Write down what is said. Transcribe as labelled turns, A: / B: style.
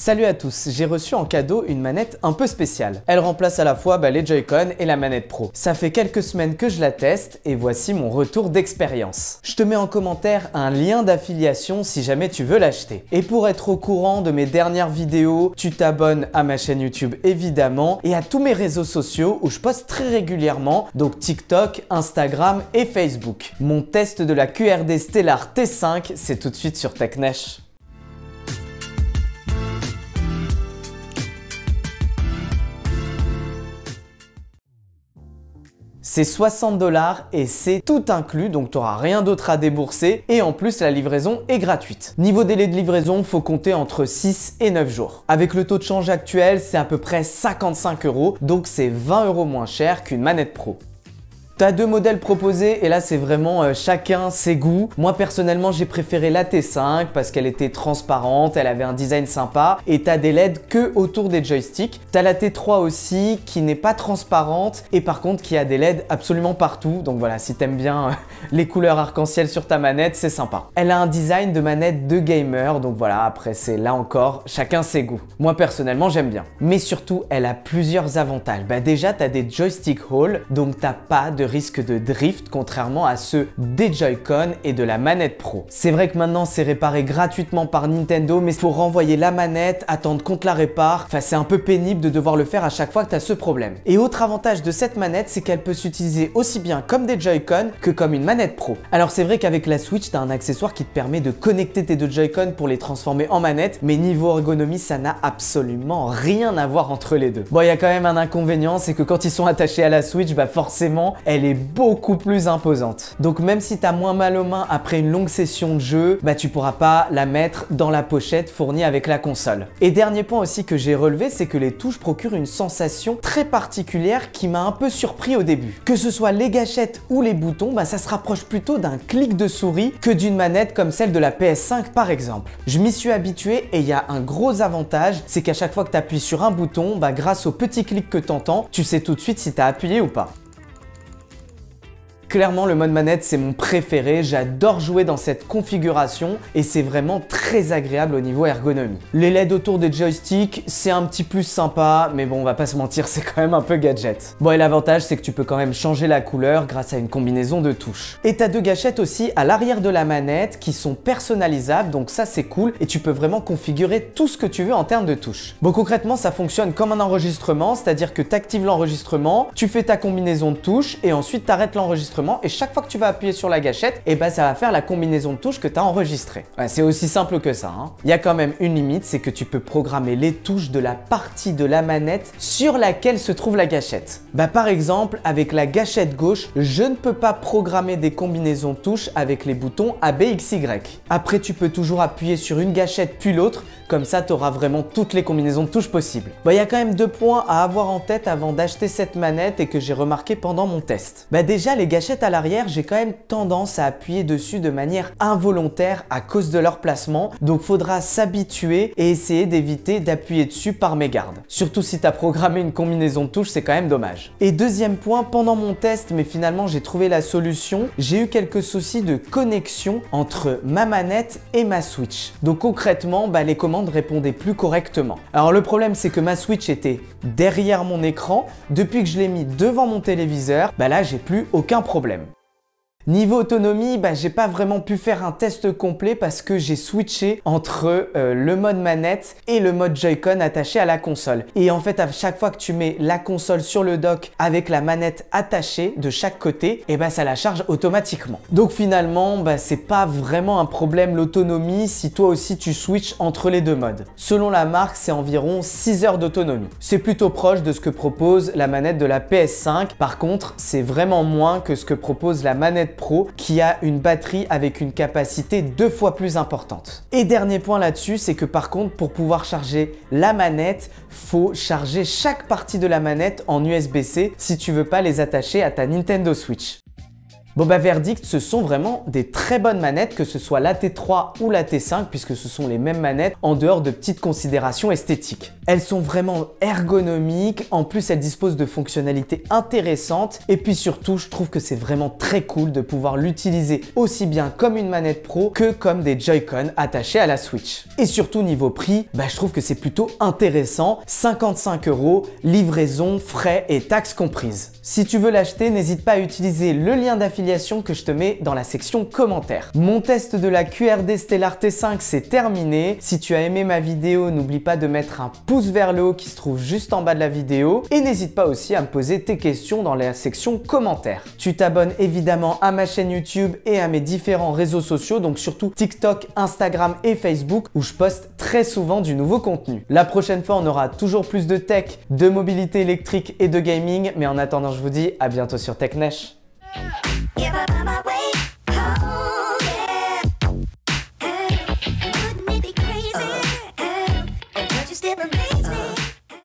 A: Salut à tous, j'ai reçu en cadeau une manette un peu spéciale. Elle remplace à la fois les Joy-Con et la manette Pro. Ça fait quelques semaines que je la teste et voici mon retour d'expérience. Je te mets en commentaire un lien d'affiliation si jamais tu veux l'acheter. Et pour être au courant de mes dernières vidéos, tu t'abonnes à ma chaîne YouTube évidemment et à tous mes réseaux sociaux où je poste très régulièrement, donc TikTok, Instagram et Facebook. Mon test de la QRD Stellar T5, c'est tout de suite sur TechNesh. C'est 60 $ et c'est tout inclus, donc tu n'auras rien d'autre à débourser et en plus la livraison est gratuite. Niveau délai de livraison, faut compter entre 6 et 9 jours. Avec le taux de change actuel, c'est à peu près 55 €, donc c'est 20 € moins cher qu'une manette Pro. T'as deux modèles proposés et là c'est vraiment chacun ses goûts. Moi personnellement j'ai préféré la T5 parce qu'elle était transparente, elle avait un design sympa et t'as des LED que autour des joysticks. T'as la T3 aussi qui n'est pas transparente et par contre qui a des LED absolument partout. Donc voilà, si t'aimes bien les couleurs arc-en-ciel sur ta manette, c'est sympa. Elle a un design de manette de gamer, donc voilà, après c'est là encore chacun ses goûts. Moi personnellement j'aime bien. Mais surtout elle a plusieurs avantages. Déjà t'as des joystick hall, donc t'as pas de risque de drift contrairement à ceux des Joy-Con et de la manette Pro. C'est vrai que maintenant c'est réparé gratuitement par Nintendo, mais il faut renvoyer la manette, attendre qu'on te la répare. Enfin c'est un peu pénible de devoir le faire à chaque fois que tu as ce problème. Et autre avantage de cette manette, c'est qu'elle peut s'utiliser aussi bien comme des Joy-Con que comme une manette Pro. Alors c'est vrai qu'avec la Switch, tu as un accessoire qui te permet de connecter tes deux Joy-Con pour les transformer en manette, mais niveau ergonomie, ça n'a absolument rien à voir entre les deux. Bon, il y a quand même un inconvénient, c'est que quand ils sont attachés à la Switch, forcément, elle est beaucoup plus imposante. Donc même si tu as moins mal aux mains après une longue session de jeu, tu pourras pas la mettre dans la pochette fournie avec la console. Et dernier point aussi que j'ai relevé, c'est que les touches procurent une sensation très particulière qui m'a un peu surpris au début. Que ce soit les gâchettes ou les boutons, ça se rapproche plutôt d'un clic de souris que d'une manette comme celle de la PS5 par exemple. Je m'y suis habitué et il y a un gros avantage, c'est qu'à chaque fois que tu appuies sur un bouton, grâce au petit clic que tu entends, tu sais tout de suite si tu as appuyé ou pas. Clairement, le mode manette, c'est mon préféré. J'adore jouer dans cette configuration et c'est vraiment très agréable au niveau ergonomie. Les LED autour des joysticks, c'est un petit plus sympa, mais bon, on va pas se mentir, c'est quand même un peu gadget. Bon, et l'avantage, c'est que tu peux quand même changer la couleur grâce à une combinaison de touches. Et t'as deux gâchettes aussi à l'arrière de la manette qui sont personnalisables, donc ça, c'est cool et tu peux vraiment configurer tout ce que tu veux en termes de touches. Bon, concrètement, ça fonctionne comme un enregistrement, c'est-à-dire que tu actives l'enregistrement, tu fais ta combinaison de touches et ensuite tu arrêtes l'enregistrement. Et chaque fois que tu vas appuyer sur la gâchette, ça va faire la combinaison de touches que tu as enregistrée. Ouais, c'est aussi simple que ça. Il y a quand même une limite, c'est que tu peux programmer les touches de la partie de la manette sur laquelle se trouve la gâchette. Par exemple, avec la gâchette gauche, je ne peux pas programmer des combinaisons de touches avec les boutons A, B, X, Y. Après, tu peux toujours appuyer sur une gâchette puis l'autre, comme ça tu auras vraiment toutes les combinaisons de touches possibles. Il y a quand même deux points à avoir en tête avant d'acheter cette manette et que j'ai remarqué pendant mon test. Déjà, les gâchettes à l'arrière, j'ai quand même tendance à appuyer dessus de manière involontaire à cause de leur placement, donc faudra s'habituer et essayer d'éviter d'appuyer dessus par mégarde. Surtout si tu as programmé une combinaison de touches, c'est quand même dommage. Et deuxième point, pendant mon test, mais finalement j'ai trouvé la solution, j'ai eu quelques soucis de connexion entre ma manette et ma Switch. Donc concrètement, les commandes répondaient plus correctement. Alors le problème, c'est que ma Switch était derrière mon écran. Depuis que je l'ai mis devant mon téléviseur, là j'ai plus aucun problème. Niveau autonomie, j'ai pas vraiment pu faire un test complet parce que j'ai switché entre le mode manette et le mode Joy-Con attaché à la console. Et en fait, à chaque fois que tu mets la console sur le dock avec la manette attachée de chaque côté, ça la charge automatiquement. Donc finalement, c'est pas vraiment un problème l'autonomie si toi aussi tu switches entre les deux modes. Selon la marque, c'est environ 6 heures d'autonomie. C'est plutôt proche de ce que propose la manette de la PS5. Par contre, c'est vraiment moins que ce que propose la manette Pro qui a une batterie avec une capacité 2 fois plus importante. Et dernier point là-dessus, c'est que par contre pour pouvoir charger la manette, faut charger chaque partie de la manette en USB-C si tu veux pas les attacher à ta Nintendo Switch. Bon bah verdict, ce sont vraiment des très bonnes manettes, que ce soit la T3 ou la T5, puisque ce sont les mêmes manettes en dehors de petites considérations esthétiques. Elles sont vraiment ergonomiques, en plus elles disposent de fonctionnalités intéressantes, et puis surtout je trouve que c'est vraiment très cool de pouvoir l'utiliser aussi bien comme une manette pro que comme des Joy-Con attachés à la Switch. Et surtout niveau prix, bah je trouve que c'est plutôt intéressant, 55 €, livraison, frais et taxes comprises. Si tu veux l'acheter, n'hésite pas à utiliser le lien d'affiliation que je te mets dans la section commentaires. Mon test de la QRD Stellar T5 c'est terminé. Si tu as aimé ma vidéo, n'oublie pas de mettre un pouce vers le haut qui se trouve juste en bas de la vidéo et n'hésite pas aussi à me poser tes questions dans la section commentaires. Tu t'abonnes évidemment à ma chaîne YouTube et à mes différents réseaux sociaux, donc surtout TikTok, Instagram et Facebook où je poste très souvent du nouveau contenu. La prochaine fois, on aura toujours plus de tech, de mobilité électrique et de gaming, mais en attendant, je vous dis à bientôt sur TechNesh.